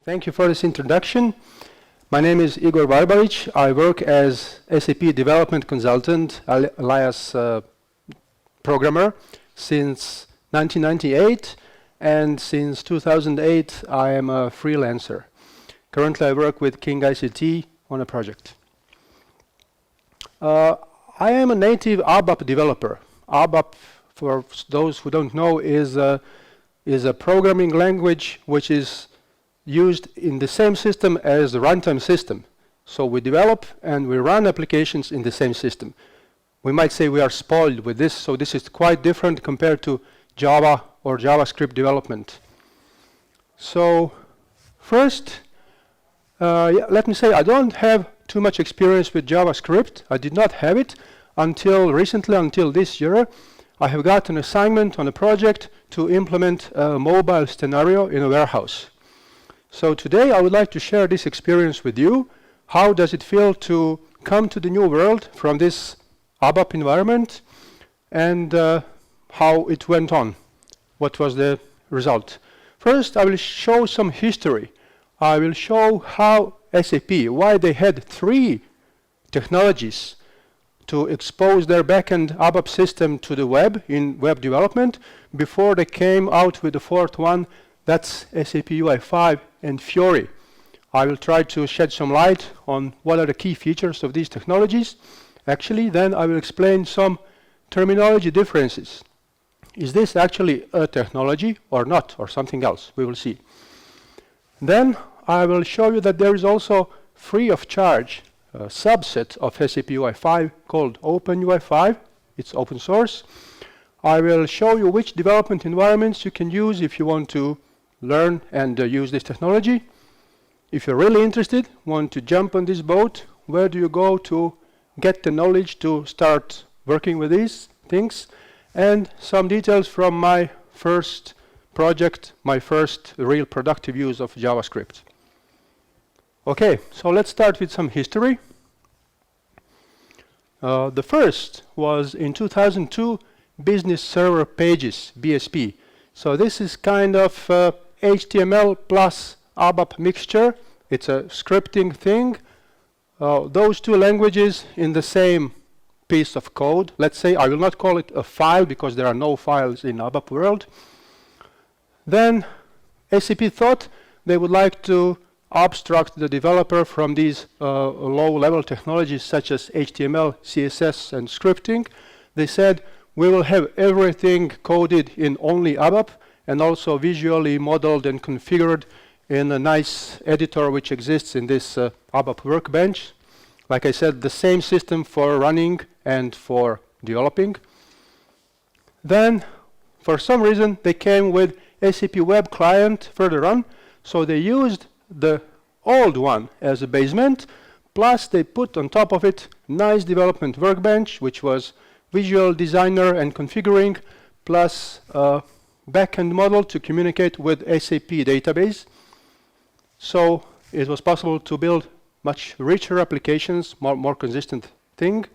Thank you for this introduction. My name is Igor Barbarić. I work as SAP development consultant, alias programmer, since 1998, and since 2008 I am a freelancer. Currently I work with King ICT on a project. I am a native ABAP developer. ABAP, for those who don't know, is a programming language which is used in the same system as the runtime system. So we develop and we run applications in the same system. We might say we are spoiled with this, so this is quite different compared to Java or JavaScript development. So first, let me say I don't have too much experience with JavaScript. I did not have it until recently, until this year. I have got an assignment on a project to implement a mobile scenario in a warehouse. So today I would like to share this experience with you. How does it feel to come to the new world from this ABAP environment, and how it went on? What was the result? First, I will show some history. I will show how SAP, why they had 3 technologies to expose their backend ABAP system to the web in web development before they came out with the 4th one. That's SAPUI5 and Fiori. I will try to shed some light on what are the key features of these technologies. Actually, then I will explain some terminology differences. Is this actually a technology or not, or something else? We will see. Then I will show you that there is also free of charge a subset of SAPUI5 called OpenUI5. It's open source. I will show you which development environments you can use if you want to learn and use this technology. If you're really interested, want to jump on this boat, where do you go to get the knowledge to start working with these things? And some details from my first project, my first real productive use of JavaScript. Okay, so let's start with some history. The first was in 2002, Business Server Pages, BSP. So this is kind of HTML plus ABAP mixture. It's a scripting thing. Those 2 languages in the same piece of code. Let's say I will not call it a file because there are no files in ABAP world. Then SAP thought they would like to abstract the developer from these low-level technologies such as HTML, CSS, and scripting. They said we will have everything coded in only ABAP and also visually modeled and configured in a nice editor which exists in this ABAP workbench. Like I said, the same system for running and for developing. Then, for some reason, they came with SAP Web Client further on, so they used the old one as a basement, plus they put on top of it nice development workbench, which was visual designer and configuring, plus a backend model to communicate with SAP database. So it was possible to build much richer applications, more consistent thing.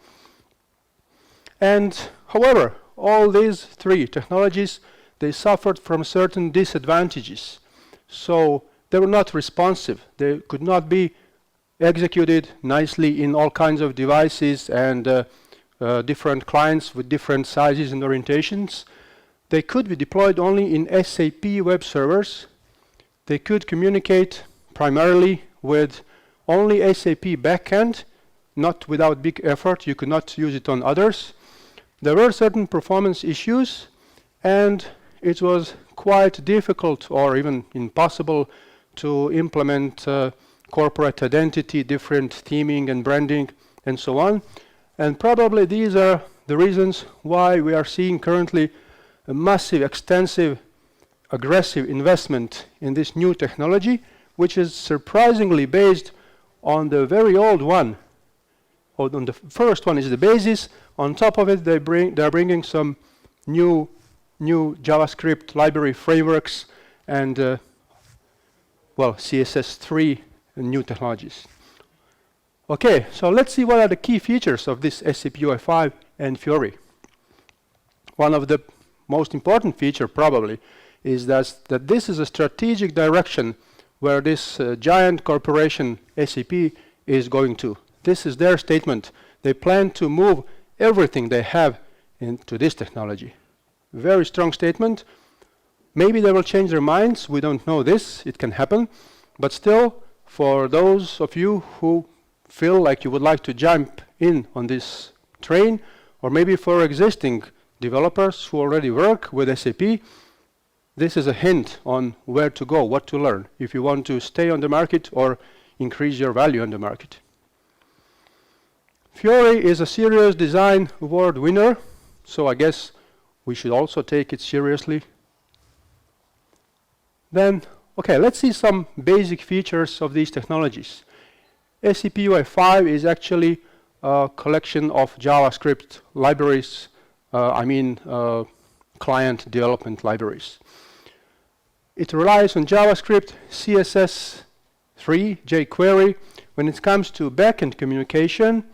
And however, all these 3 technologies, they suffered from certain disadvantages. So they were not responsive. They could not be executed nicely in all kinds of devices and different clients with different sizes and orientations. They could be deployed only in SAP web servers. They could communicate primarily with only SAP backend, not without big effort. You could not use it on others. There were certain performance issues, and it was quite difficult or even impossible to implement corporate identity, different theming and branding, and so on. And probably these are the reasons why we are seeing currently a massive, extensive, aggressive investment in this new technology, which is surprisingly based on the very old one. On the first one is the basis. On top of it, they are bringing some new JavaScript library frameworks and CSS3 and new technologies. Okay, so let's see what are the key features of this SAPUI5 and Fiori. One of the most important feature probably is that this is a strategic direction where this giant corporation SAP is going to. This is their statement. They plan to move everything they have into this technology. Very strong statement. Maybe they will change their minds. We don't know this. It can happen. But still, for those of you who feel like you would like to jump in on this train, or maybe for existing developers who already work with SAP, this is a hint on where to go, what to learn, if you want to stay on the market or increase your value on the market. Fiori is a serious design award winner, so I guess we should also take it seriously. Then, okay, let's see some basic features of these technologies. SAPUI5 is actually a collection of JavaScript libraries, client development libraries. It relies on JavaScript, CSS3, jQuery. When it comes to backend communication,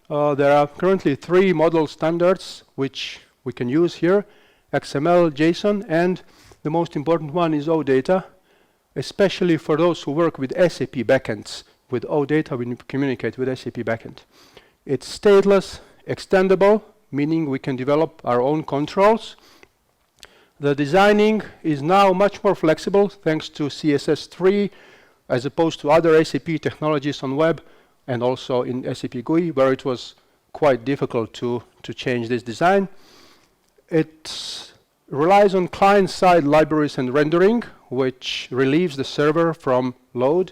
there are currently 3 model standards which we can use here: XML, JSON, and the most important one is OData, especially for those who work with SAP backends. With OData, we communicate with SAP backend. It's stateless, extendable, meaning we can develop our own controls. The designing is now much more flexible thanks to CSS3 as opposed to other SAP technologies on web and also in SAP GUI, where it was quite difficult to change this design. It relies on client-side libraries and rendering, which relieves the server from load.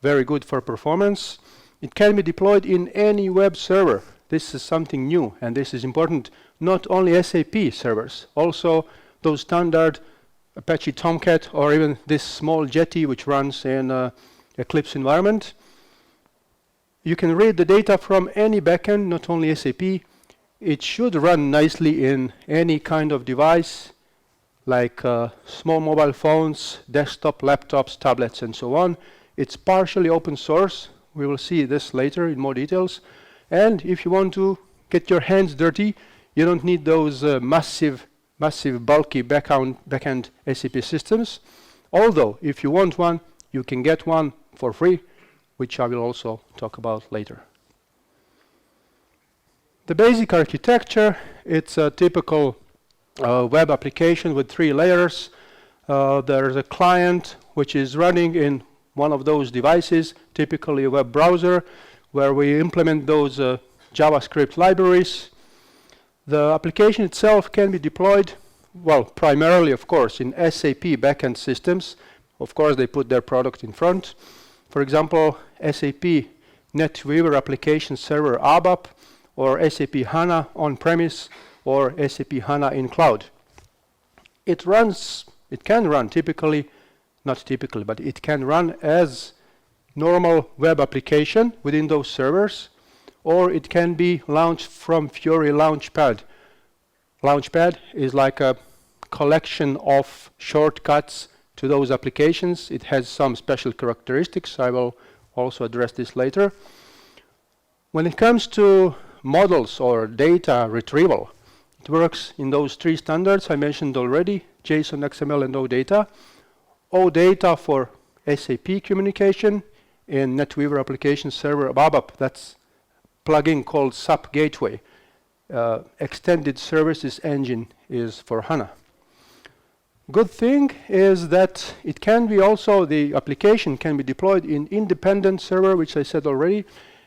Very good for performance. It can be deployed in any web server. This is something new, and this is important. Not only SAP servers, also those standard Apache Tomcat or even this small Jetty which runs in Eclipse environment. You can read the data from any backend, not only SAP. It should run nicely in any kind of device, like small mobile phones, desktop, laptops, tablets, and so on. It's partially open source. We will see this later in more details. And if you want to get your hands dirty, you don't need those massive, bulky backend SAP systems. Although, if you want one, you can get one for free, which I will also talk about later. The basic architecture, it's a typical web application with 3 layers. There's a client which is running in one of those devices, typically a web browser, where we implement those JavaScript libraries. The application itself can be deployed, well, primarily, of course, in SAP backend systems. Of course, they put their product in front. For example, SAP NetWeaver application server ABAP, or SAP HANA on-premise, or SAP HANA in cloud. It can run typically, not typically, but it can run as normal web application within those servers, or it can be launched from Fiori Launchpad. Launchpad is like a collection of shortcuts to those applications. It has some special characteristics. I will also address this later. When it comes to models or data retrieval, it works in those 3 standards I mentioned already: JSON, XML, and OData. OData for SAP communication. In NetWeaver application server ABAP, that's plugin called SAP Gateway. Extended Services Engine is for HANA. Good thing is that it can be also, the application can be deployed in independent server, which I said already,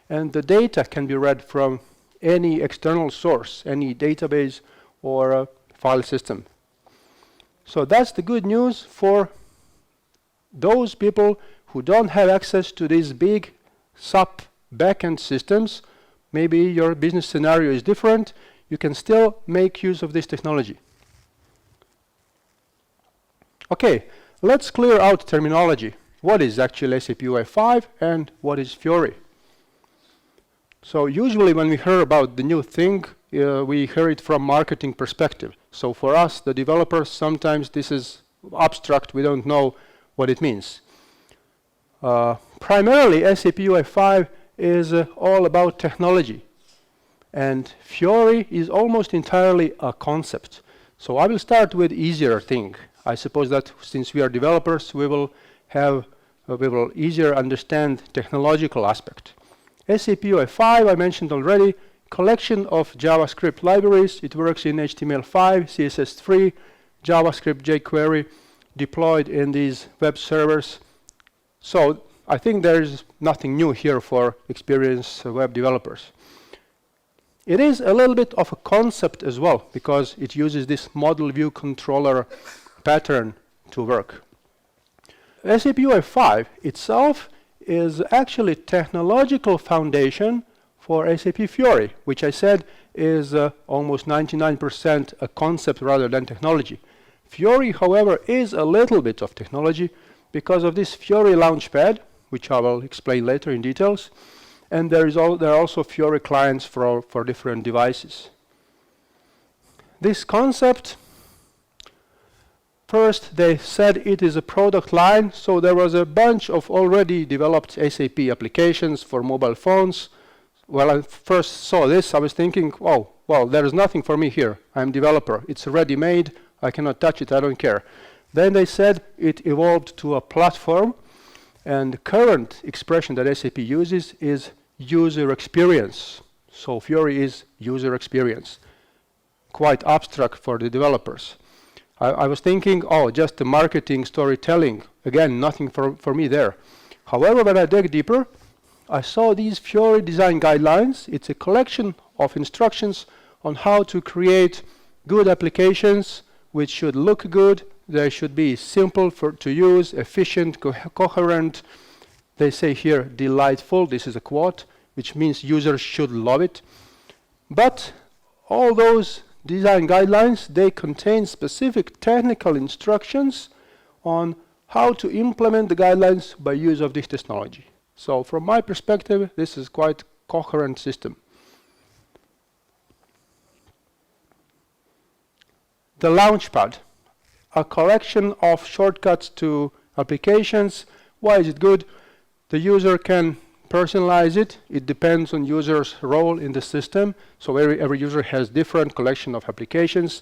and the data can be read from any external source, any database or file system. So that's the good news for those people who don't have access to these big SAP backend systems. Maybe your business scenario is different. You can still make use of this technology. Okay, let's clear out terminology. What is actually SAPUI5 and what is Fiori? So usually when we hear about the new thing, we hear it from marketing perspective. So for us, the developers, sometimes this is abstract. We don't know what it means. Primarily, SAPUI5 is all about technology. And Fiori is almost entirely a concept. So I will start with easier thing. I suppose that since we are developers, we will have we will easier understand technological aspect. SAPUI5 I mentioned already, collection of JavaScript libraries. It works in HTML5, CSS3, JavaScript, jQuery, deployed in these web servers. So I think there is nothing new here for experienced web developers. It is a little bit of a concept as well, because it uses this model view controller pattern to work. SAPUI5 itself is actually technological foundation for SAP Fiori, which I said is almost 99% a concept rather than technology. Fiori, however, is a little bit of technology because of this Fiori Launchpad, which I will explain later in details, and there are also Fiori clients for different devices. This concept, first they said it is a product line, so there was a bunch of already developed SAP applications for mobile phones. When I first saw this, I was thinking, oh, well, there is nothing for me here. I'm a developer. It's ready-made. I cannot touch it. I don't care. Then they said it evolved to a platform, and the current expression that SAP uses is user experience. So Fiori is user experience. Quite abstract for the developers. I was thinking, oh, just the marketing storytelling. Again, nothing for me there. However, when I dug deeper, I saw these Fiori design guidelines. It's a collection of instructions on how to create good applications which should look good. They should be simple to use, efficient, coherent. They say here, delightful. This is a quote, which means users should love it. But all those design guidelines, they contain specific technical instructions on how to implement the guidelines by use of this technology. So from my perspective, this is quite coherent system. The Launchpad, a collection of shortcuts to applications. Why is it good? The user can personalize it. It depends on user's role in the system. So every user has different collection of applications.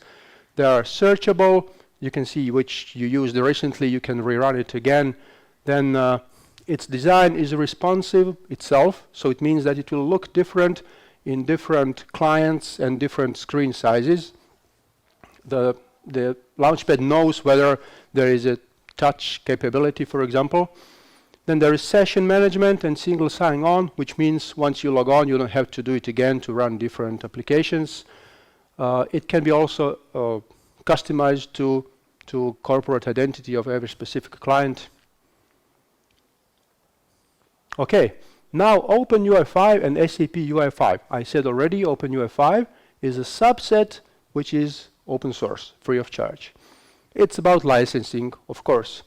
They are searchable. You can see which you used recently. You can rerun it again. Then its design is responsive itself. So it means that it will look different in different clients and different screen sizes. The Launchpad knows whether there is a touch capability, for example. Then there is session management and single sign-on, which means once you log on, you don't have to do it again to run different applications. It can be also customized to corporate identity of every specific client. Okay, now OpenUI5 and SAPUI5. I said already OpenUI5 is a subset which is open source, free of charge. It's about licensing, of course.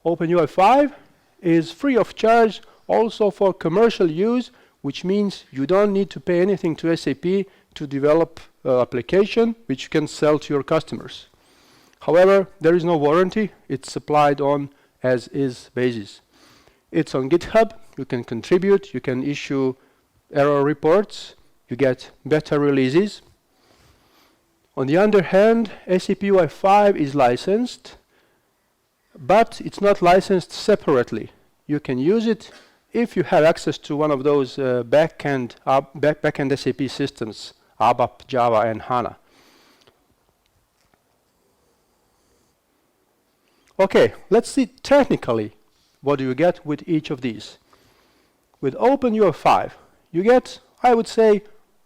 OpenUI5 is free of charge also for commercial use, which means you don't need to pay anything to SAP to develop an application which you can sell to your customers. However, there is no warranty. It's supplied on as-is basis. It's on GitHub. You can contribute. You can issue error reports. You get beta releases. On the other hand, SAPUI5 is licensed, but it's not licensed separately. You can use it if you have access to one of those backend SAP systems, ABAP, Java, and HANA. Okay, let's see technically what do you get with each of these. With OpenUI5, you get, I would say,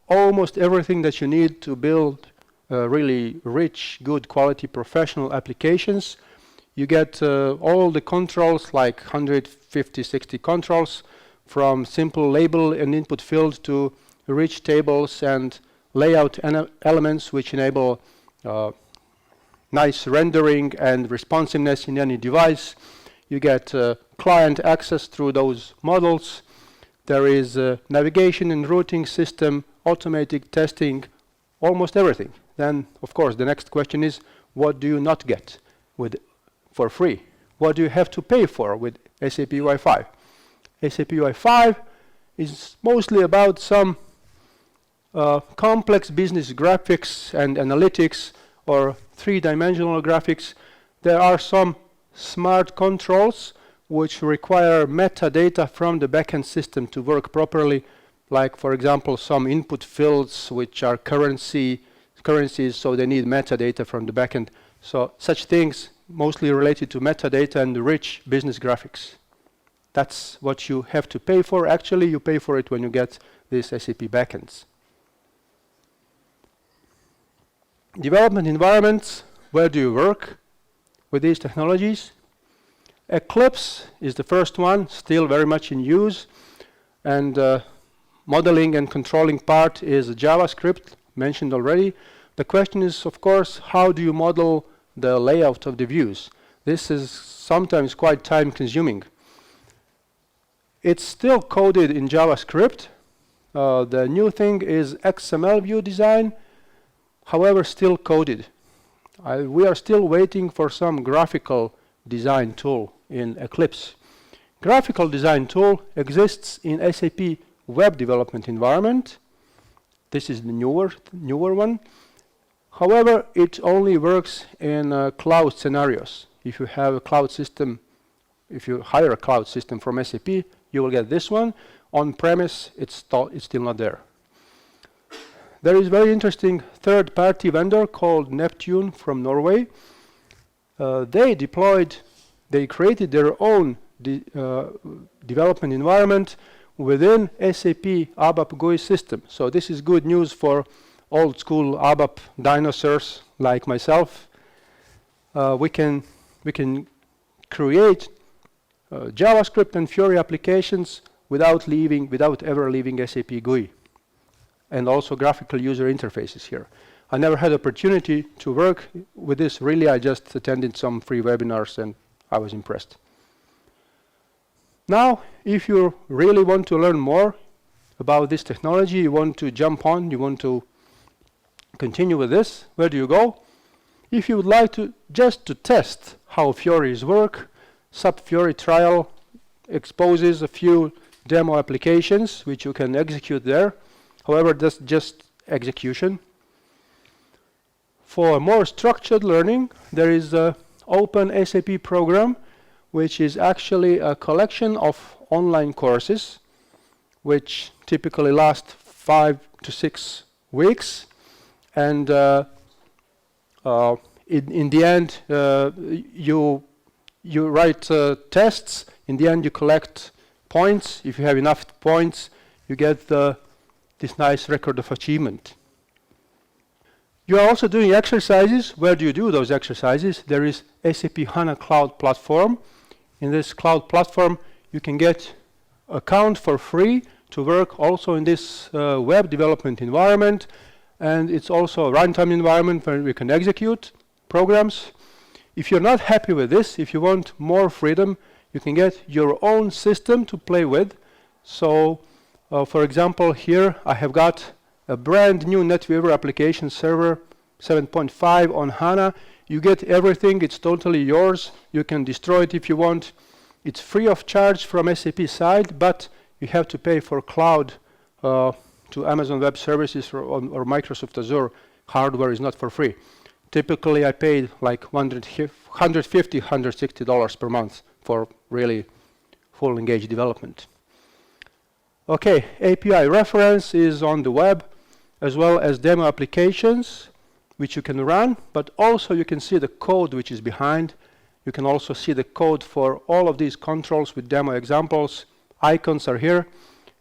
almost everything that you need to build really rich, good quality professional applications. You get all the controls, like 150, 60 controls, from simple label and input field to rich tables and layout elements which enable nice rendering and responsiveness in any device. You get client access through those models. There is a navigation and routing system, automatic testing, almost everything. Then, of course, the next question is, what do you not get for free? What do you have to pay for with SAPUI5? SAPUI5 is mostly about some complex business graphics and analytics or three-dimensional graphics. There are some smart controls which require metadata from the backend system to work properly, like for example some input fields which are currencies, so they need metadata from the backend. So such things mostly related to metadata and rich business graphics. That's what you have to pay for. Actually, you pay for it when you get these SAP backends. Development environments, where do you work with these technologies? Eclipse is the first one, still very much in use, and modeling and controlling part is JavaScript, mentioned already. The question is, of course, how do you model the layout of the views? This is sometimes quite time consuming. It's still coded in JavaScript. The new thing is XML view design, however still coded. We are still waiting for some graphical design tool in Eclipse. Graphical design tool exists in SAP web development environment. This is the newer one. However, it only works in cloud scenarios. If you have a cloud system, if you hire a cloud system from SAP, you will get this one. On-premise, it's still not there. There is very interesting third-party vendor called Neptune from Norway. They created their own development environment within SAP ABAP GUI system. So this is good news for old school ABAP dinosaurs like myself. We can create JavaScript and Fiori applications without ever leaving SAP GUI, and also graphical user interfaces here. I never had opportunity to work with this really. I just attended some free webinars and I was impressed. Now, if you really want to learn more about this technology, you want to jump on, you want to continue with this, where do you go? If you would like to just to test how Fioris work, SAP Fiori trial exposes a few demo applications which you can execute there. However, that's just execution. For more structured learning, there is an Open SAP program, which is actually a collection of online courses, which typically last 5 to 6 weeks. And in the end, you write tests. In the end, you collect points. If you have enough points, you get this nice record of achievement. You are also doing exercises. Where do you do those exercises? There is SAP HANA Cloud Platform. In this cloud platform, you can get an account for free to work also in this web development environment. And it's also a runtime environment where we can execute programs. If you're not happy with this, if you want more freedom, you can get your own system to play with. So, for example, here I have got a brand new NetWeaver application server 7.5 on HANA. You get everything, it's totally yours. You can destroy it if you want. It's free of charge from SAP side, but you have to pay for cloud to Amazon Web Services or Microsoft Azure. Hardware is not for free. Typically, I paid like $150, $160 per month for really full engaged development. Okay, API reference is on the web, as well as demo applications, which you can run, but also you can see the code which is behind. You can also see the code for all of these controls with demo examples. Icons are here.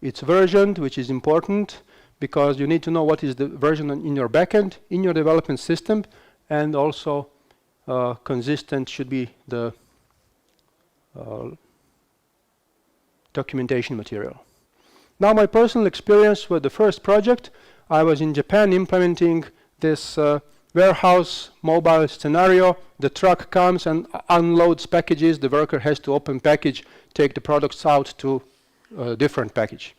It's versioned, which is important, because you need to know what is the version in your backend, in your development system, and also consistent should be the documentation material. Now, my personal experience with the first project, I was in Japan implementing this warehouse mobile scenario. The truck comes and unloads packages. The worker has to open package, take the products out to a different package.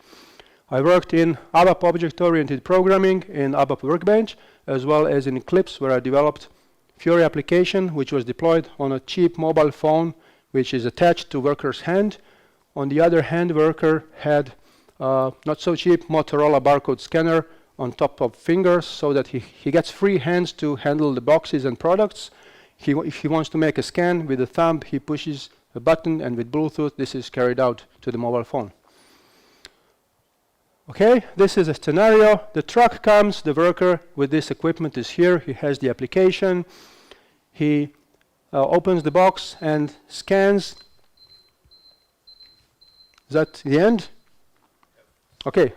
I worked in ABAP object-oriented programming in ABAP Workbench, as well as in Eclipse, where I developed Fiori application, which was deployed on a cheap mobile phone, which is attached to worker's hand. On the other hand, worker had not so cheap Motorola barcode scanner on top of fingers, so that he gets free hands to handle the boxes and products. If he wants to make a scan with a thumb, he pushes a button, and with Bluetooth this is carried out to the mobile phone. Okay, this is a scenario. The truck comes, the worker with this equipment is here, he has the application, he opens the box and scans. Is that the end? Okay,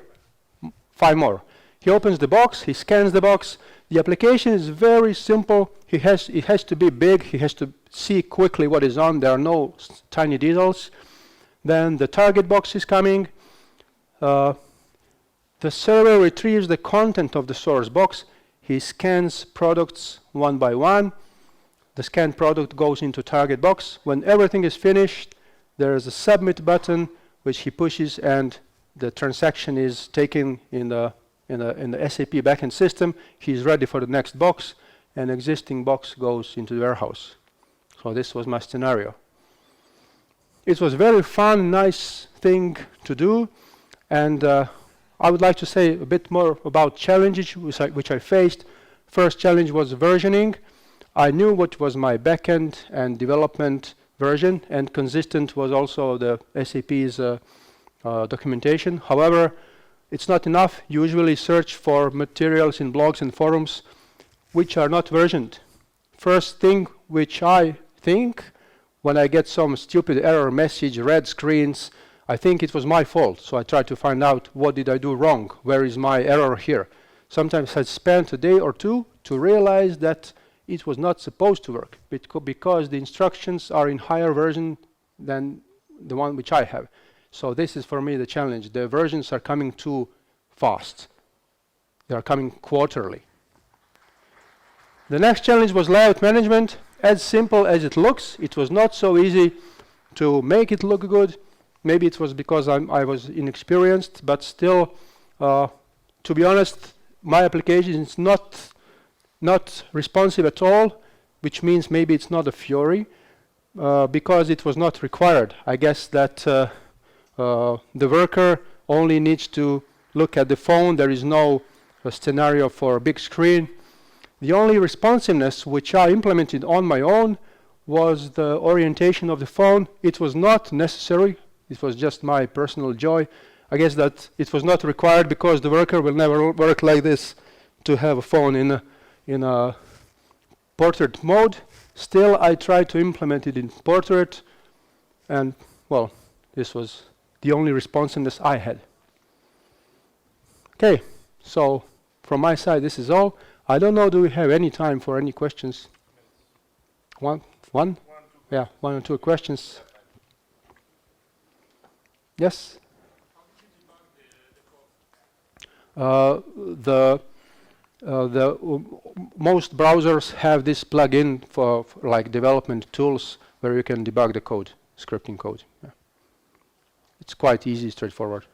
5 more. He opens the box, he scans the box. The application is very simple. It has to be big, he has to see quickly what is on, there are no tiny details. Then the target box is coming. The server retrieves the content of the source box. He scans products one by one. The scanned product goes into target box. When everything is finished, there is a submit button which he pushes, and the transaction is taken in the SAP backend system. He's ready for the next box, and existing box goes into the warehouse. So this was my scenario. It was very fun, nice thing to do, and I would like to say a bit more about challenges which I faced. First challenge was versioning. I knew what was my backend and development version, and consistent was also the SAP's documentation. However, it's not enough. Usually search for materials in blogs and forums which are not versioned. First thing which I think, when I get some stupid error message, red screens, I think it was my fault. So I try to find out what did I do wrong, where is my error here. Sometimes I spent a day or two to realize that it was not supposed to work because the instructions are in higher version than the one which I have. So this is for me the challenge. The versions are coming too fast. They are coming quarterly. The next challenge was layout management. As simple as it looks, it was not so easy to make it look good. Maybe it was because I was inexperienced, but still, to be honest, my application is not responsive at all, which means maybe it's not a Fiori, because it was not required. I guess that the worker only needs to look at the phone. There is no scenario for a big screen. The only responsiveness which I implemented on my own was the orientation of the phone. It was not necessary. It was just my personal joy. I guess that it was not required because the worker will never work like this to have a phone in a portrait mode. Still, I tried to implement it in portrait, and well, this was the only responsiveness I had. Okay, so from my side, this is all. I don't know, do we have any time for any questions? One? Yeah, 1 or 2 questions. Yes? Most browsers have this plugin for like development tools where you can debug the code, scripting code. Yeah. It's quite easy, straightforward.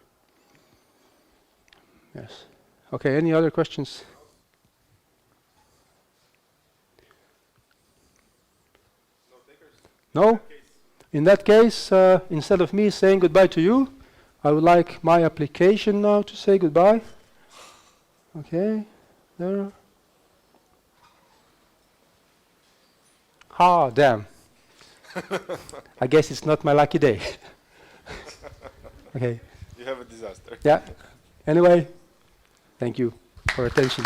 Yes. Okay, any other questions? No takers? No? In that case, instead of me saying goodbye to you, I would like my application now to say goodbye. Okay, there. Ah, damn. I guess it's not my lucky day. Okay. You have a disaster. Yeah. Anyway, thank you for attention.